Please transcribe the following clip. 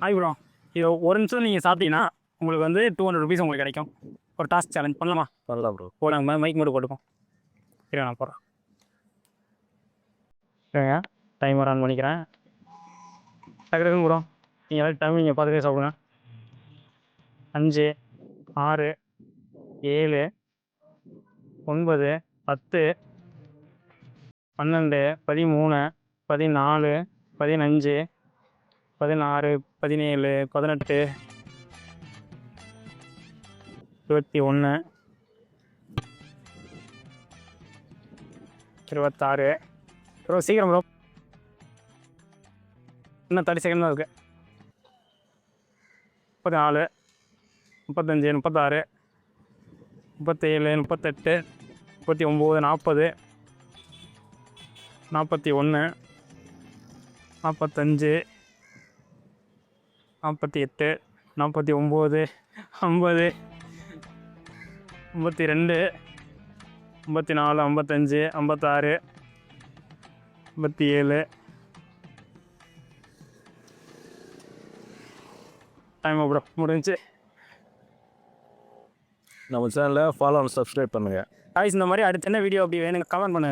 Hi bro, இது ஒரு நிமிஷம் நீங்கள் சாப்பிட்டீங்கன்னா உங்களுக்கு வந்து 200 ருபீஸ் உங்களுக்கு கிடைக்கும். ஒரு டாஸ்க் சேலஞ்ச் பண்ணலாமா? பண்ணலாம் ப்ரோ. போடாங்க, மைக் மட்டும் போட்டுப்போம். சரி, நான் போகிறேன். சரிங்க, டைமர் ஆன் பண்ணிக்கிறேன். டக்கு ப்ரோ, நீங்கள் எல்லாம் டைம் நீங்கள் பார்த்துட்டே சாப்பிடுங்க. 5 6 7 9 10 12 13 14 15 16 17 18 21 26. ப்ரோ சீக்கிரம் ப்ரோ, இன்னும் 30 செகண்ட் தான் இருக்குது. 34 35 36 37 38 39 40 41 45 48 49 50 52 54 55 56 57. டைம் ப்ரோ முடிஞ்சு. நம்ம சேனலை ஃபாலோ அண்ட் சப்ஸ்கிரைப் பண்ணுங்கள். காய்ஸ், இந்த மாதிரி அடுத்து என்ன வீடியோ அப்படி வேணுங்க கமெண்ட் பண்ணுங்கள்.